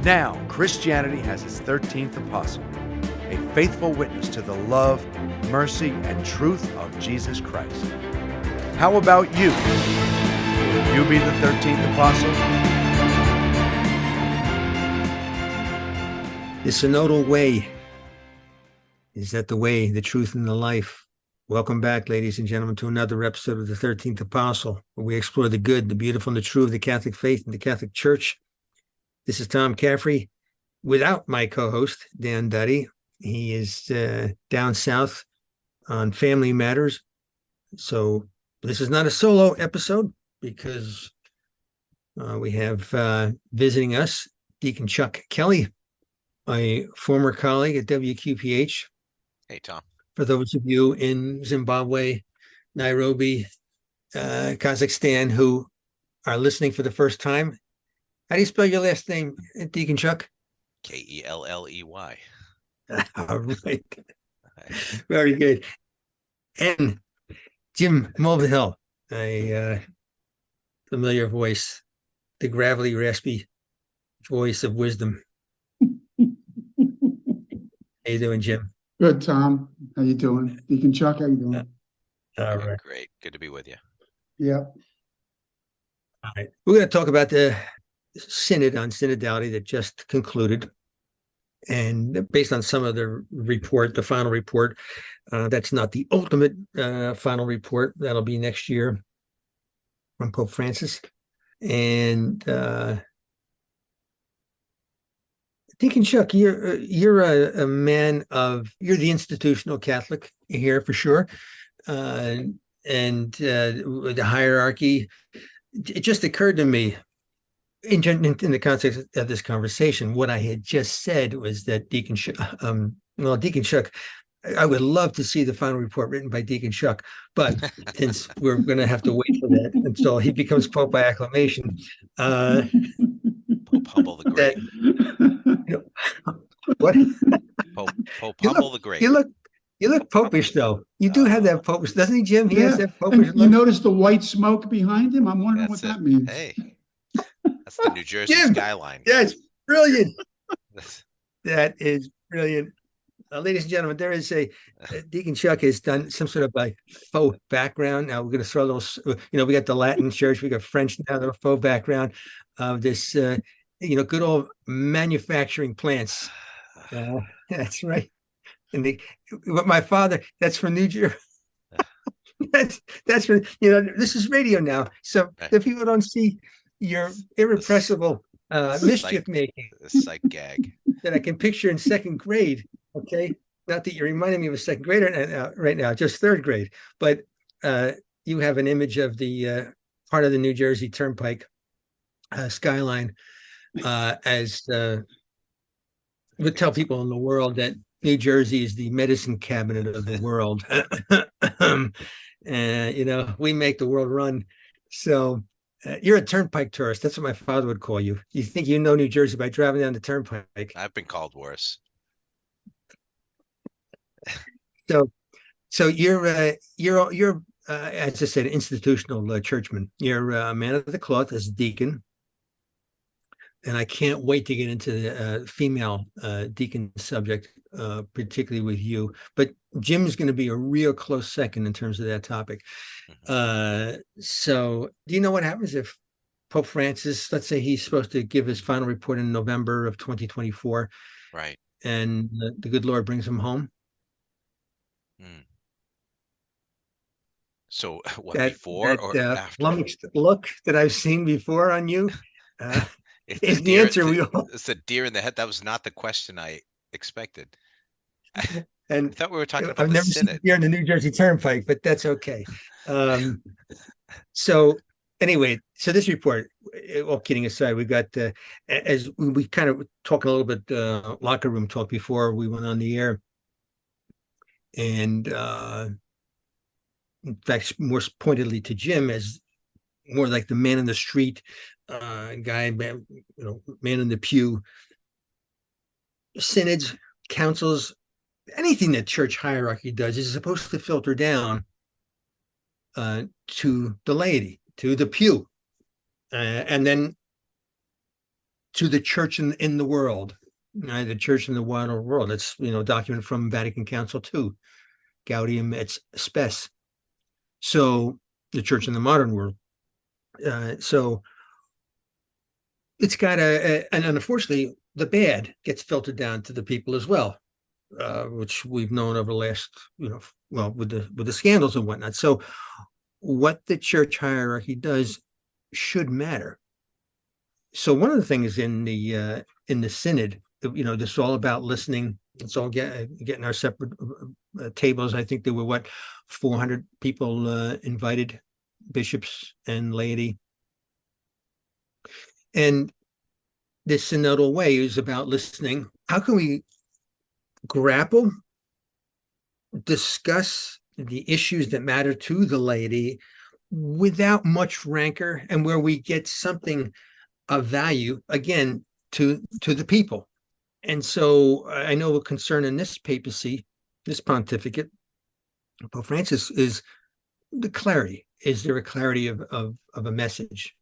Now, Christianity has its 13th apostle, a faithful witness to the love, mercy, and truth of Jesus Christ. How about you? Will you be the 13th apostle? The synodal way. Is that the way, the truth, and the life? Welcome back, ladies and gentlemen, to another episode of the 13th Apostle, where we explore the good, the beautiful, and the true of the Catholic faith and the Catholic Church. This is Tom Caffrey, without my co-host, Dan Duddy. He is down south on family matters. So this is not a solo episode because we have visiting us Deacon Chuck Kelly, a former colleague at WQPH. Hey, Tom. For those of you in Zimbabwe, Nairobi, Kazakhstan, who are listening for the first time, how do you spell your last name, Deacon Chuck? Kelley. All right. Very good. And Jim Mulvihill, a familiar voice, the gravelly, raspy voice of wisdom. How you doing, Jim? Good, Tom. How you doing? Deacon Chuck, how you doing? All right. Great. Good to be with you. Yeah. All right. We're going to talk about the Synod on synodality that just concluded. And based on some of the report, the final report, that's not the ultimate final report. That'll be next year from Pope Francis. And Deacon Chuck, you're a man of, you're the institutional Catholic here for sure. And the hierarchy, it just occurred to me in the context of this conversation, what I had just said was that Deacon Chuck, I would love to see the final report written by Deacon Chuck, but since we're going to have to wait for that until he becomes Pope by acclamation, Pope Humble the Great. What? Pope Humble the Great. You look popish, though. You do have that popish, doesn't he, Jim? He has that popish look. You notice the white smoke behind him? I'm wondering what that means. Hey, that's the New Jersey Jim, skyline. That's brilliant. That is brilliant. Ladies and gentlemen, there is Deacon Chuck has done some sort of like faux background. Now we're going to throw those, we got the Latin church, we got French now, the faux background of this, good old manufacturing plants. That's right. And my father, that's from New Jersey. that's from, this is radio now. So the people don't see your irrepressible mischief making. This sight gag that I can picture in second grade. Okay. Not that you're reminding me of a second grader right now, just third grade, but you have an image of the part of the New Jersey Turnpike skyline as would tell people in the world that New Jersey is the medicine cabinet of the world. We make the world run. So you're a turnpike tourist. That's what my father would call you. You think you know New Jersey by driving down the turnpike. I've been called worse. So you're as I said, institutional churchman. You're a man of the cloth as a deacon. And I can't wait to get into the female deacon subject, particularly with you. But Jim's going to be a real close second in terms of that topic. So do you know what happens if Pope Francis, let's say he's supposed to give his final report in November of 2024, right? And the good Lord brings him home? So what, before or after? Flummoxed look that I've seen before on you. It's the answer it's a deer in the head. That was not the question I expected. And I thought we were talking about I've the never Synod. seen deer in the New Jersey Turnpike, but that's okay. So anyway, so this report, all kidding aside, we got as we kind of talking a little bit locker room talk before we went on the air, and in fact, more pointedly to Jim as more like the man in the street guy, man in the pew. Synods, councils, anything that church hierarchy does is supposed to filter down to the laity, to the pew, and then to the church in the world, the church in the wider world. It's, documented from Vatican Council II, Gaudium et Spes. So the church in the modern world. So it's got and unfortunately, the bad gets filtered down to the people as well, which we've known over the last, with the scandals and whatnot. So what the church hierarchy does should matter. So one of the things in the synod, this is all about listening. It's all getting our separate tables. I think there were 400 people invited, bishops and laity. And this synodal way is about listening. How can we grapple, discuss the issues that matter to the laity without much rancor, and where we get something of value, again, to the people? And so I know a concern in this papacy, this pontificate, Pope Francis, is the clarity. Is there a clarity of a message?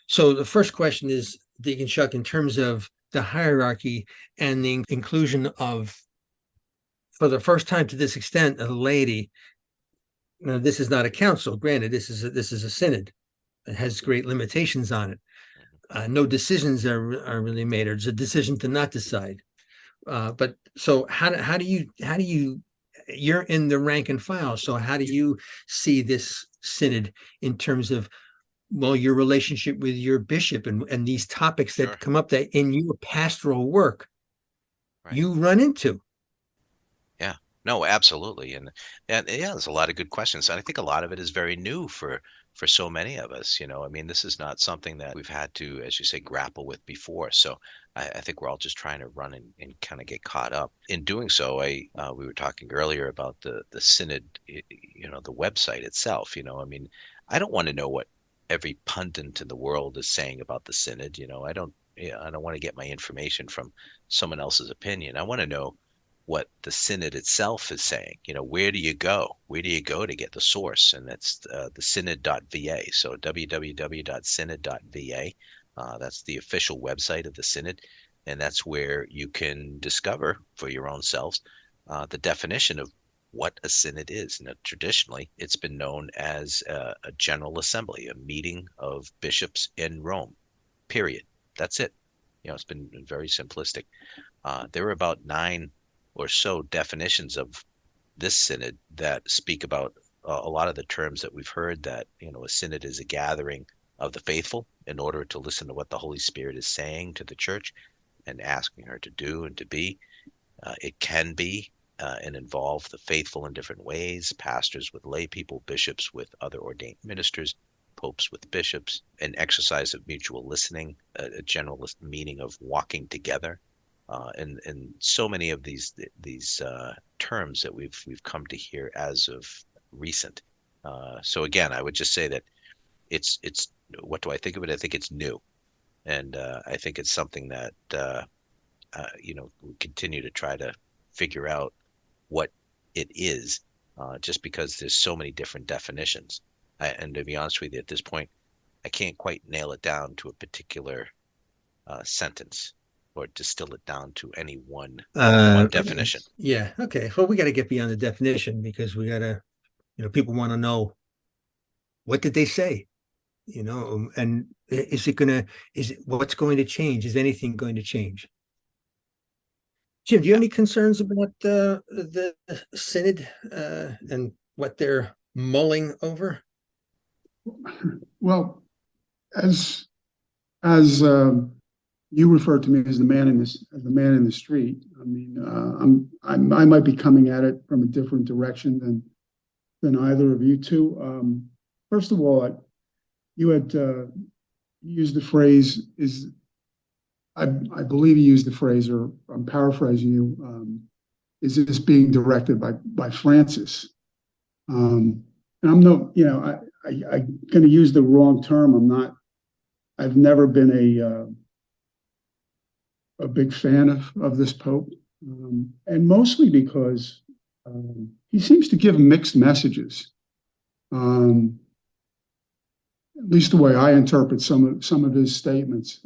So the first question is, Deacon Chuck, in terms of the hierarchy and the inclusion of, for the first time to this extent, a laity. This is not a council, granted. This is a synod. It has great limitations on it. No decisions are really made. It's a decision to not decide. But so how do you? You're in the rank and file. So how do you see this synod in terms of, your relationship with your bishop and these topics that come up that in your pastoral work you run into? Yeah, no, absolutely. And yeah, there's a lot of good questions. And I think a lot of it is very new for so many of us. This is not something that we've had to, as you say, grapple with before. So I think we're all just trying to run and kind of get caught up. In doing so, we were talking earlier about the synod, the website itself. I don't want to know what every pundit in the world is saying about the synod. I don't want to get my information from someone else's opinion. I want to know what the synod itself is saying. Where do you go? Where do you go to get the source? And that's the synod.va. So www.synod.va. That's the official website of the synod. And that's where you can discover for your own selves the definition of what a synod is. Now, traditionally, it's been known as a general assembly, a meeting of bishops in Rome, period. That's it. It's been very simplistic. There are about 9 or so definitions of this synod that speak about a lot of the terms that we've heard, that, a synod is a gathering of the faithful in order to listen to what the Holy Spirit is saying to the church and asking her to do and to be. It can be and involve the faithful in different ways, pastors with lay people, bishops with other ordained ministers, popes with bishops, an exercise of mutual listening, a general meaning of walking together, and so many of these terms that we've come to hear as of recent. So again, I would just say that it's what do I think of it? I think it's new, and I think it's something that we continue to try to figure out what it is, just because there's so many different definitions. And to be honest with you, at this point, I can't quite nail it down to a particular sentence or distill it down to any one definition. Yeah. Okay. Well, we got to get beyond the definition, because we got to, people want to know, what did they say? And what's going to change? Is anything going to change? Jim, do you have any concerns about the synod and what they're mulling over? Well, as you refer to me as the man in the street. I might be coming at it from a different direction than either of you two. First of all, you had used the phrase I believe you used the phrase, or I'm paraphrasing you, is this being directed by Francis? And I'm going to use the wrong term. I've never been a big fan of this Pope, and mostly because he seems to give mixed messages. At least the way I interpret some of his statements.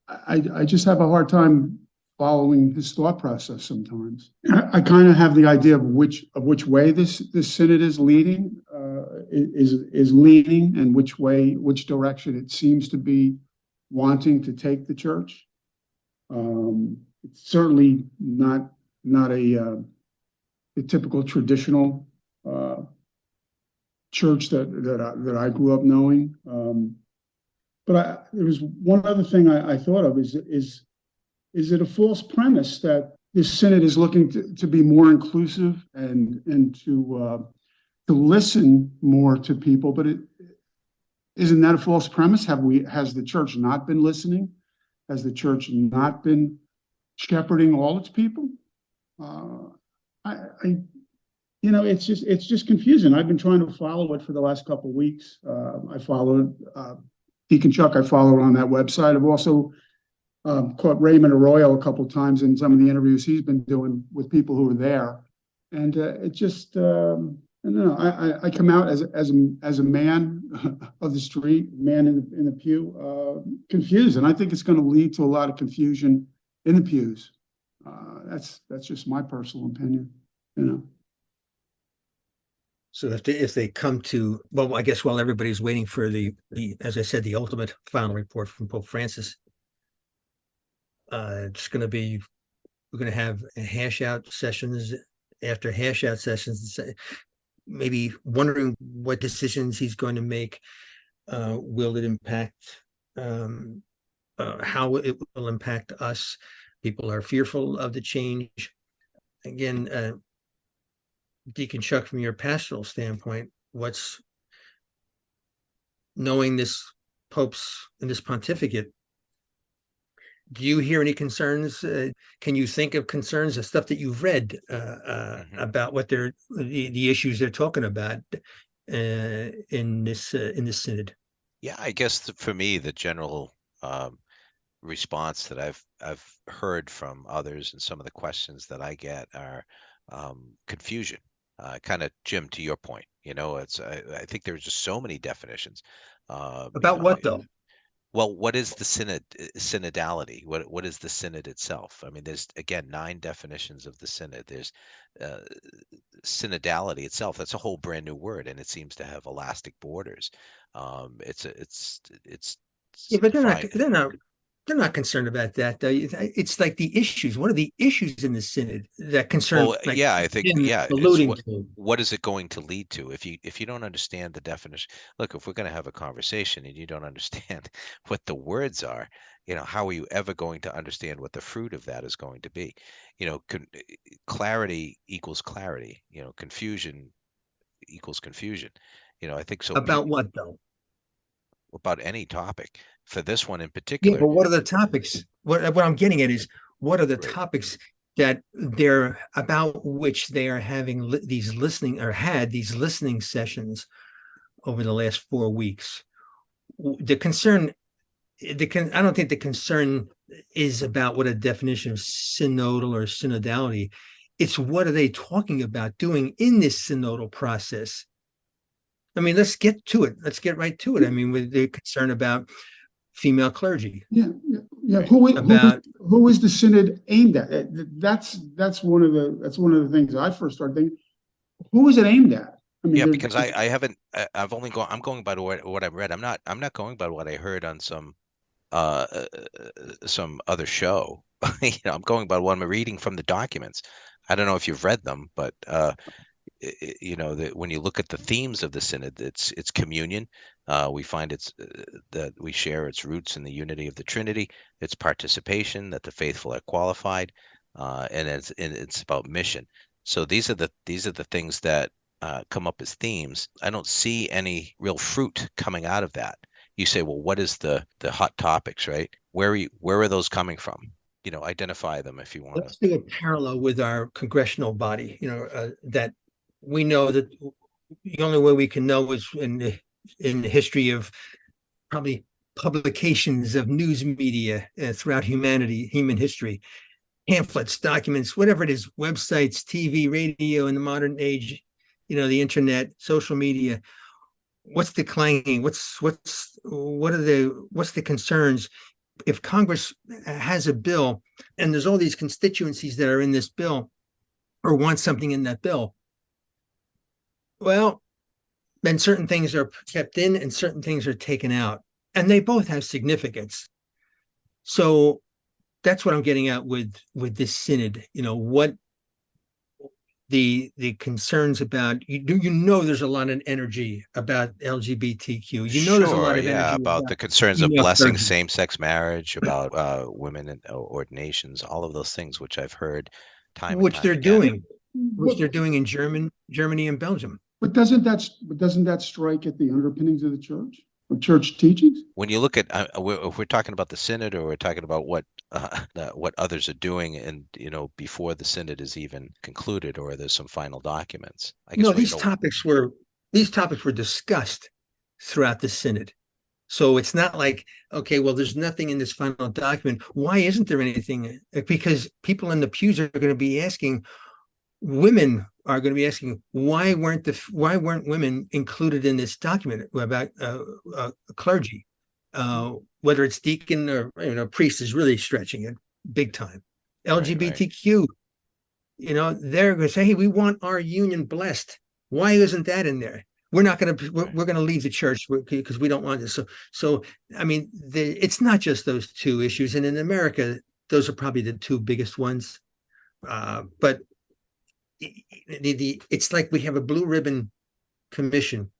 I just have a hard time following his thought process sometimes. I kind of have the idea of which way this synod is leading, is leaning, and which direction it seems to be wanting to take the church. It's certainly not a the typical traditional church that I grew up knowing. But there was one other thing I thought of is it a false premise that this synod is looking to be more inclusive and to listen more to people? But isn't that a false premise? Has the church not been listening? Has the church not been shepherding all its people? It's just confusing. I've been trying to follow it for the last couple of weeks. I followed Deacon Chuck. I follow on that website. I've also caught Raymond Arroyo a couple of times in some of the interviews he's been doing with people who are there, and it just I don't know. I come out as a man of the street, man in the pew, confused, and I think it's going to lead to a lot of confusion in the pews. That's just my personal opinion, So if they come to, well, I guess while everybody's waiting for the as I said, the ultimate final report from Pope Francis, it's going to be, we're going to have hash out sessions after hash out sessions, maybe wondering what decisions he's going to make. Will it impact how it will impact us? People are fearful of the change. Again, Deacon Chuck, from your pastoral standpoint, what's knowing this Pope's in this pontificate, do you hear any concerns? Can you think of concerns of stuff that you've read about what the issues they're talking about in this synod? Yeah, I guess for me, the general response that I've heard from others and some of the questions that I get are confusion. Kind of, Jim, to your point, I think there's just so many definitions. About what though? Well, what is the synodality? What is the synod itself? I mean, there's again 9 definitions of the synod. There's synodality itself. That's a whole brand new word, and it seems to have elastic borders. It's Yeah, but they're not concerned about that, though. It's like the issues. What are the issues in the synod that concern? Well, like yeah, I think, alluding to. What is it going to lead to if you don't understand the definition? Look, if we're going to have a conversation and you don't understand what the words are, how are you ever going to understand what the fruit of that is going to be? Clarity equals clarity. Confusion equals confusion. I think so. About what though? About any topic. For this one in Yeah, particular. but what are the topics? What I'm getting at is, what are the topics that they're about which they are having these listening sessions over the last 4 weeks? The concern, I don't think the concern is about what a definition of synodal or synodality. It's what are they talking about doing in this synodal process? I mean, let's get to it. Let's get right to it. I mean, with the concern about female clergy. Yeah. Who is the synod aimed at? That's one of the things I first started thinking. Who is it aimed at? I mean, yeah, because I'm going by what I've read. I'm not going by what I heard on some other show. I'm going by what I'm reading from the documents. I don't know if you've read them, but when you look at the themes of the synod, it's communion. We find that we share its roots in the unity of the Trinity. It's participation, that the faithful are qualified, and it's about mission. So these are the things that come up as themes. I don't see any real fruit coming out of that. You say, well, what is the hot topics, right? Where are those coming from? Identify them if you want. Let's do a parallel with our congressional body. That we know that the only way we can know is in the history of probably publications of news media throughout human history, pamphlets, documents, whatever it is, websites, TV, radio in the modern age, the internet, social media. What's declining? What's the concerns if Congress has a bill and there's all these constituencies that are in this bill or want something in that bill, well, then certain things are kept in and certain things are taken out, and they both have significance. So that's what I'm getting at with this synod. What the concerns about, there's a lot of energy about LGBTQ. There's a lot Sure, of yeah, energy about about the concerns of female blessing clergy, same-sex marriage, about women and ordinations, all of those things which I've heard time and which time they're again. doing, which But, they're doing in Germany and Belgium. but doesn't that strike at the underpinnings of the church or church teachings? When you look at, if we're talking about the synod, or we're talking about what others are doing, and before the synod is even concluded, or there's some final documents. I guess No, we these know. topics were discussed throughout the synod. So it's not like, okay, well, there's nothing in this final document. Why isn't there anything? Because people in the pews are going to be asking, women are going to be asking, why weren't women included in this document about clergy? Whether it's deacon or priest is really stretching it big time. LGBTQ, they're going to say, hey, we want our union blessed. Why isn't that in there? We're not going to, we're going to leave the church because we don't want this. So I mean, it's not just those two issues. And in America, those are probably the two biggest ones. But it's like we have a blue ribbon commission,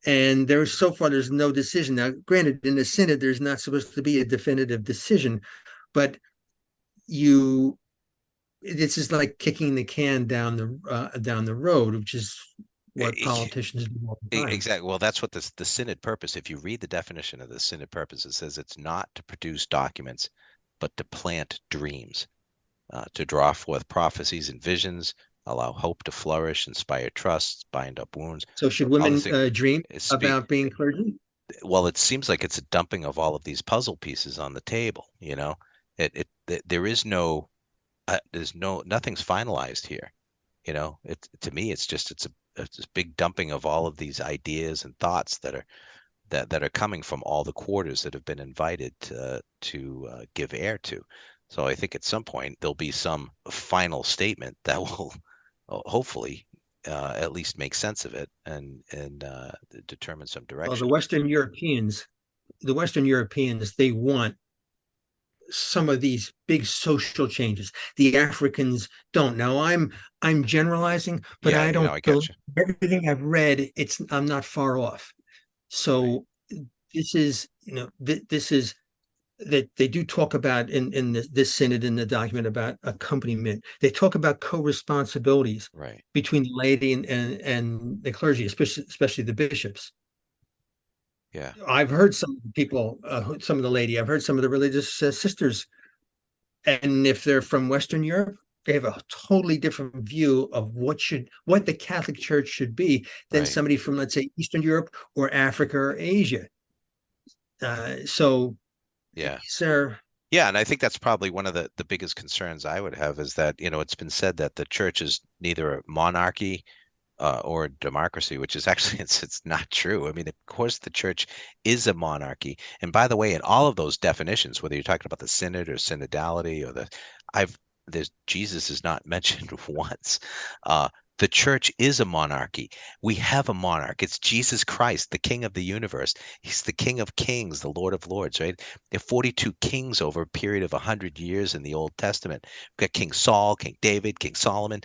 and there's no decision. Now, granted, in the synod, there's not supposed to be a definitive decision, but this is like kicking the can down the road, which is what politicians do all the time. Exactly. Well, that's what the synod purpose. If you read the definition of the synod purpose, it says it's not to produce documents, but to plant dreams, to draw forth prophecies and visions, allow hope to flourish, inspire trust, bind up wounds. So should women dream Speak. about being clergy? Well, it seems like it's a dumping of all of these puzzle pieces on the table. There is nothing's finalized here. To me, it's a big dumping of all of these ideas and thoughts that are coming from all the quarters that have been invited to give air to. So I think at some point there'll be some final statement that will hopefully at least make sense of it and determine some direction. Well, the Western Europeans, they want some of these big social changes. The Africans don't. Now I'm generalizing, but I don't. I get you. Everything I've read, I'm not far off. So right. This is that they do talk about in this synod, in the document, about accompaniment. They talk about co-responsibilities right between the laity and the clergy, especially the bishops. Yeah, I've heard some people, some of the laity, I've heard some of the religious sisters, and if they're from Western Europe, they have a totally different view of what the Catholic Church should be than somebody from, let's say, Eastern Europe or Africa or Asia. Yeah. Sir. Yeah, and I think that's probably one of the biggest concerns I would have, is that, it's been said that the church is neither a monarchy or a democracy, which is actually, it's not true. I mean, of course, the church is a monarchy. And by the way, in all of those definitions, whether you're talking about the synod or synodality or Jesus is not mentioned once. The church is a monarchy. We have a monarch. It's Jesus Christ, the King of the universe. He's the King of kings, the Lord of lords, right? There are 42 kings over a period of 100 years in the Old Testament. We've got King Saul, King David, King Solomon.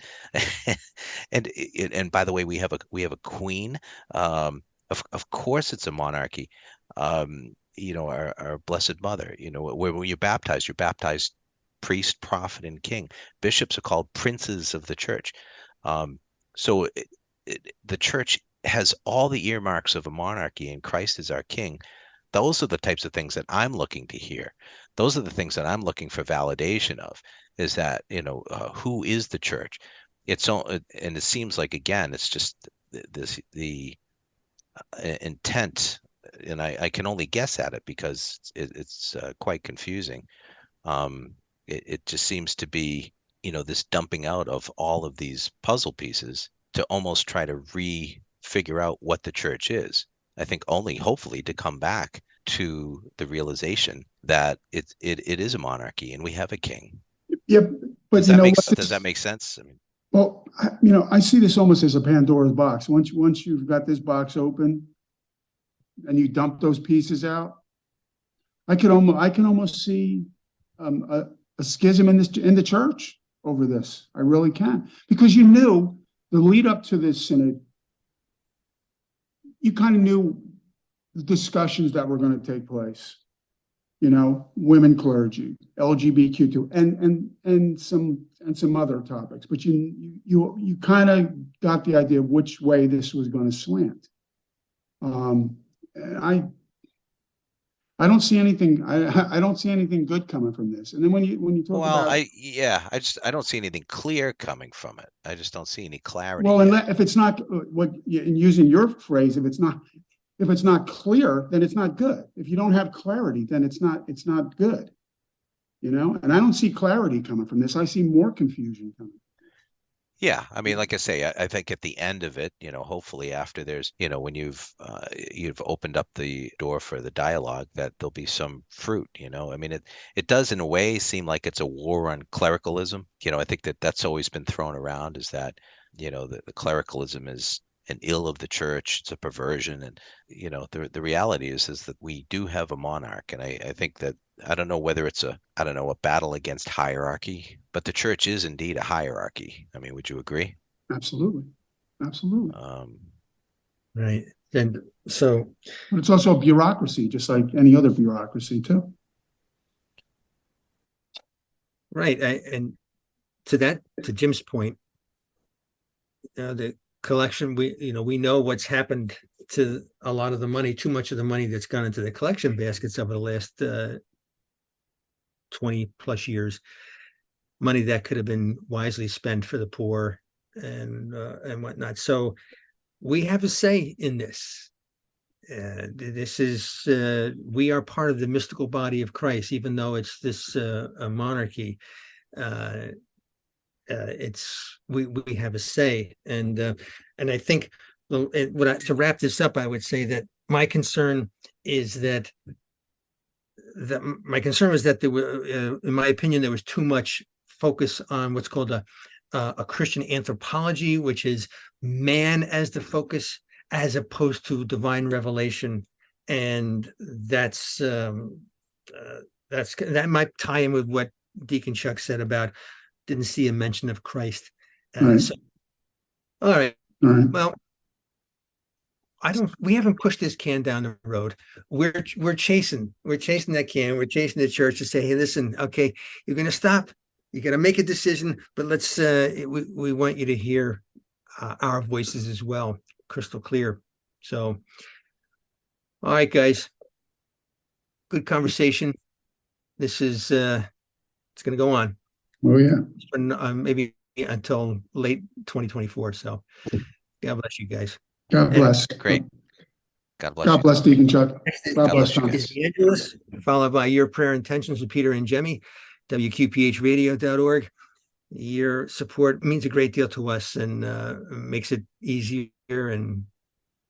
and by the way, we have a queen. Of course it's a monarchy. Our Blessed Mother, when you're baptized priest, prophet, and king. Bishops are called princes of the church. So the church has all the earmarks of a monarchy, and Christ is our king. Those are the types of things that I'm looking to hear. Those are the things that I'm looking for validation of, is that, who is the church? And it seems like, again, it's just the intent, and I can only guess at it because it's quite confusing. It just seems to be, this dumping out of all of these puzzle pieces to almost try to figure out what the church is. I think only hopefully to come back to the realization that it is a monarchy and we have a king. Yep. But Does that make sense? I mean, well, I see this almost as a Pandora's box. Once you've got this box open and you dump those pieces out, I can almost see a schism in the church over this. I really can, because you knew the lead up to this synod, you kind of knew the discussions that were going to take place. Women clergy, LGBTQ2, and some other topics. But you kind of got the idea of which way this was going to slant. And I don't see anything. I don't see anything good coming from this. And then when you talk about, I don't see anything clear coming from it. I just don't see any clarity. Well, if it's not using your phrase, if it's not clear, then it's not good. If you don't have clarity, then it's not good. And I don't see clarity coming from this. I see more confusion coming. Yeah, I mean, like I say, I think at the end of it, hopefully after there's, when you've opened up the door for the dialogue, that there'll be some fruit. I mean, it does in a way seem like it's a war on clericalism. I think that's always been thrown around, is that, the clericalism is an ill of the church. It's a perversion. And, the reality is that we do have a monarch. And I think that, I don't know whether it's a battle against hierarchy, but the church is indeed a hierarchy. I mean, would you agree? Absolutely. Absolutely. Right. And so, but it's also a bureaucracy, just like any other bureaucracy too. Right. And to Jim's point, the collection, we know what's happened to a lot of the money, too much of the money that's gone into the collection baskets over the last 20 plus years, money that could have been wisely spent for the poor and whatnot. So we have a say in this. This is we are part of the mystical body of Christ, even though it's this a monarchy. It's we have a say, and I think to wrap this up, I would say that my concern is that there were, in my opinion, there was too much focus on what's called a Christian anthropology, which is man as the focus, as opposed to divine revelation, and that might tie in with what Deacon Chuck said about didn't see a mention of Christ. Right. So, all right. Well, we haven't pushed this can down the road. We're chasing that can. We're chasing the church to say, hey, listen, okay, you're going to stop. You're going to make a decision, but let's, we want you to hear our voices as well, crystal clear. So, all right, guys, good conversation. This is, it's going to go on. Oh yeah. Maybe until late 2024. So God bless you guys. God bless. Great. God bless. God bless Deacon Chuck. God bless Tom. Angeles, followed by your prayer intentions with Peter and Jemmy, WQPHradio.org. Your support means a great deal to us and makes it easier and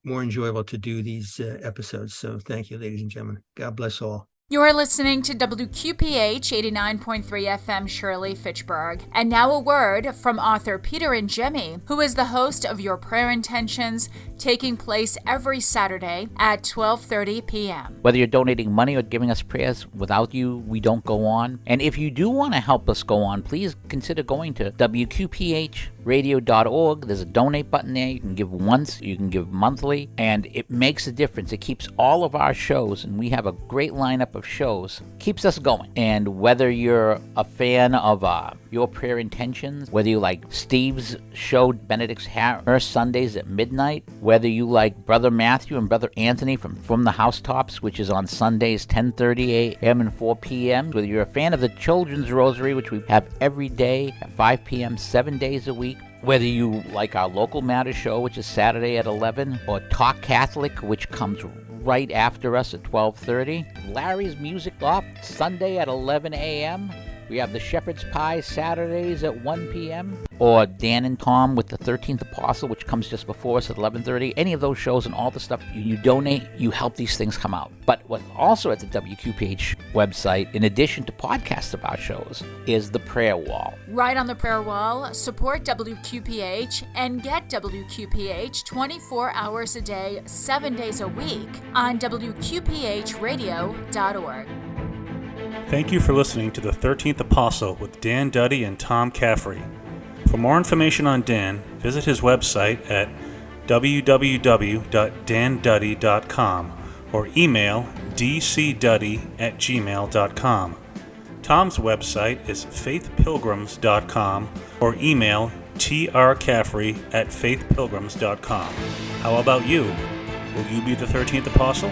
more enjoyable to do these episodes. So thank you, ladies and gentlemen. God bless all. You are listening to WQPH 89.3 FM Shirley, Fitchburg. And now a word from author Peter and Jemmy, who is the host of Your Prayer Intentions, taking place every Saturday at 12:30 p.m. Whether you're donating money or giving us prayers, without you, we don't go on. And if you do want to help us go on, please consider going to WQPHradio.org. There's a donate button there. You can give once, you can give monthly, and it makes a difference. It keeps all of our shows, and we have a great lineup of shows, keeps us going. And whether you're a fan of Your Prayer Intentions, whether you like Steve's show, Benedict's Harris Sundays at midnight, whether you like Brother Matthew and Brother Anthony from the Housetops, which is on Sundays 10:30 a.m. and 4 p.m., whether you're a fan of the Children's Rosary, which we have every day at 5 p.m., 7 days a week, whether you like our Local Matters show, which is Saturday at 11, or Talk Catholic, which comes right after us at 12:30, Larry's Music Off Sunday at 11 a.m., We have the Shepherd's Pie Saturdays at 1 p.m. or Dan and Tom with the 13th Apostle, which comes just before us at 11:30. Any of those shows and all the stuff you donate, you help these things come out. But what also at the WQPH website, in addition to podcasts of our shows, is the prayer wall. Right on the prayer wall, support WQPH and get WQPH 24 hours a day, 7 days a week on WQPHradio.org. Thank you for listening to the 13th Apostle with Dan Duddy and Tom Caffrey. For more information on Dan, visit his website at www.danduddy.com or email dcduddy@gmail.com. Tom's website is faithpilgrims.com or email trcaffrey@faithpilgrims.com. How about you? Will you be the 13th Apostle?